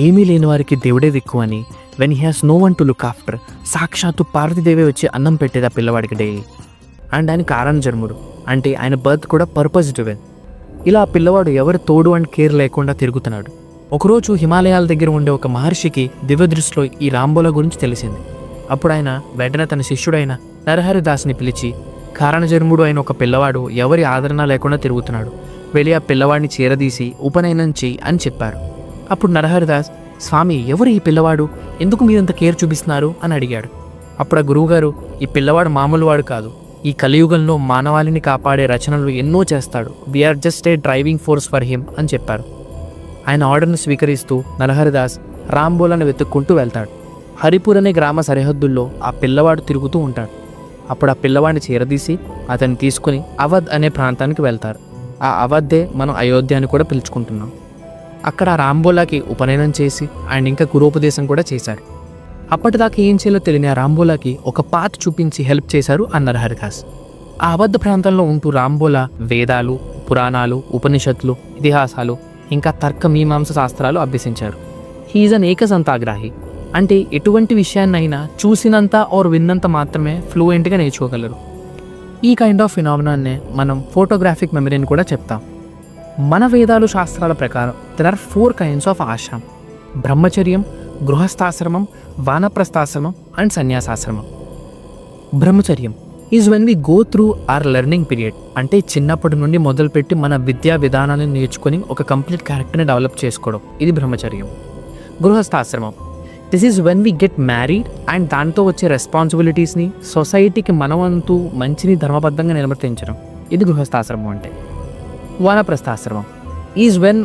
ఏమీ లేని వారికి దేవుడే దిక్కు అని, when he has no one to look after, సాక్షాత్తు పార్వతీదేవే వచ్చి అన్నం పెట్టేది ఆ పిల్లవాడికి డైలీ. అండ్ ఆయన కారణ జన్ముడు, అంటే ఆయన బర్త్ కూడా పర్పస్ డ్రివెన్. ఇలా ఆ పిల్లవాడు ఎవరి తోడు అండ్ కేర్ లేకుండా తిరుగుతున్నాడు. ఒకరోజు హిమాలయాల దగ్గర ఉండే ఒక మహర్షికి దివ్యదృష్టిలో ఈ రాంబోలా గురించి తెలిసింది. అప్పుడు ఆయన వెంటనే తన శిష్యుడైన నరహరిదాస్ని పిలిచి, కారణజన్ముడు అయిన ఒక పిల్లవాడు ఎవరి ఆదరణ లేకుండా తిరుగుతున్నాడు, వెళ్ళి ఆ పిల్లవాడిని చీరదీసి ఉపనయనం చెయ్యి అని చెప్పారు. అప్పుడు నరహరిదాస్, స్వామి ఎవరు ఈ పిల్లవాడు, ఎందుకు మీరంత కేర్ చూపిస్తున్నారు అని అడిగాడు. అప్పుడు ఆ గురువుగారు, ఈ పిల్లవాడు మామూలు వాడు కాదు, ఈ కలియుగంలో మానవాళిని కాపాడే రచనలు ఎన్నో చేస్తాడు, we are just a driving force for him అని చెప్పారు. ఆయన ఆర్డర్ను స్వీకరిస్తూ నరహరిదాస్ రాంబోలాను వెతుక్కుంటూ వెళ్తాడు. హరిపూర్ అనే గ్రామ సరిహద్దుల్లో ఆ పిల్లవాడు తిరుగుతూ ఉంటాడు. అప్పుడు ఆ పిల్లవాడిని చీరదీసి అతన్ని తీసుకుని అవధ్ అనే ప్రాంతానికి వెళ్తారు. ఆ అవధే మనం అయోధ్య అని కూడా పిలుచుకుంటున్నాం. అక్కడ రాంబోలాకి ఉపనయనం చేసి ఆయన ఇంకా గురోపదేశం కూడా చేశారు. అప్పటిదాకా ఏం చేయాలో తెలియని ఆ రాంబోలాకి ఒక పాత్ చూపించి హెల్ప్ చేశారు ఆ నరహరిదాస్. ఆ అవధ్ ప్రాంతంలో ఉంటూ రాంబోలా వేదాలు, పురాణాలు, ఉపనిషత్తులు, ఇతిహాసాలు, ఇంకా తర్క మీమాంస శాస్త్రాలు అభ్యసించారు. హీఈస్ అన్ ఏకసంతాగ్రాహి, అంటే ఎటువంటి విషయాన్నైనా చూసినంత ఆర్ విన్నంత మాత్రమే ఫ్లూయెంట్గా నేర్చుకోగలరు. ఈ కైండ్ ఆఫ్ ఫినామినాన్నే మనం ఫోటోగ్రాఫిక్ మెమరీ అని కూడా చెప్తాం. మన వేదాలు శాస్త్రాల ప్రకారం దెర్ ఆర్ 4 kinds ఆఫ్ ఆశ్రమం: బ్రహ్మచర్యం, గృహస్థాశ్రమం, వానప్రస్థాశ్రమం అండ్ సన్యాసాశ్రమం. బ్రహ్మచర్యం is when we go through our learning period, అంటే చిన్నప్పటి నుండి మొదలుపెట్టి మన విద్యా విధానాన్ని నేర్చుకొని ఒక కంప్లీట్ క్యారెక్టర్ని డెవలప్ చేసుకోవడం, ఇది బ్రహ్మచర్యం. గృహస్థాశ్రమం, this is when we get married and దాంతో వచ్చే రెస్పాన్సిబిలిటీస్ని సొసైటీకి మనవంతు మంచిని ధర్మబద్ధంగా నిర్వర్తించడం, ఇది గృహస్థాశ్రమం అంటే. వానప్రస్థాశ్రమం ఈజ్ వెన్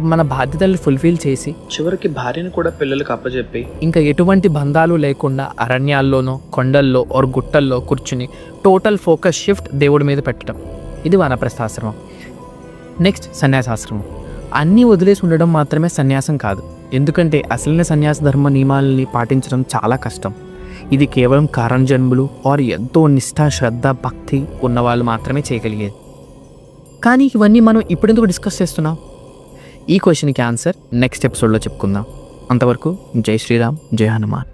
మన బాధ్యతల్ని ఫుల్ఫిల్ చేసి చివరికి భార్యను కూడా పిల్లలకు అప్పచెప్పి ఇంకా ఎటువంటి బంధాలు లేకుండా అరణ్యాల్లోనో కొండల్లో ఆర్ గుట్టల్లో కూర్చుని టోటల్ ఫోకస్ షిఫ్ట్ దేవుడి మీద పెట్టడం, ఇది వానప్రస్థాశ్రమం. నెక్స్ట్ సన్యాసాశ్రమం. అన్నీ వదిలేసి ఉండడం మాత్రమే సన్యాసం కాదు, ఎందుకంటే అసలైన సన్యాస ధర్మ నియమాలని పాటించడం చాలా కష్టం. ఇది కేవలం కారణజన్ములు ఆర్ ఎంతో నిష్ఠ, శ్రద్ధ, భక్తి ఉన్నవాళ్ళు మాత్రమే చేయగలిగేది. కానీ ఇవన్నీ మనం ఇప్పుడెందుకు డిస్కస్ చేస్తున్నాం? ఈ క్వశ్చన్కి ఆన్సర్ నెక్స్ట్ ఎపిసోడ్లో చెప్పుకుందాం. అంతవరకు జై శ్రీరామ్, జై హనుమాన్.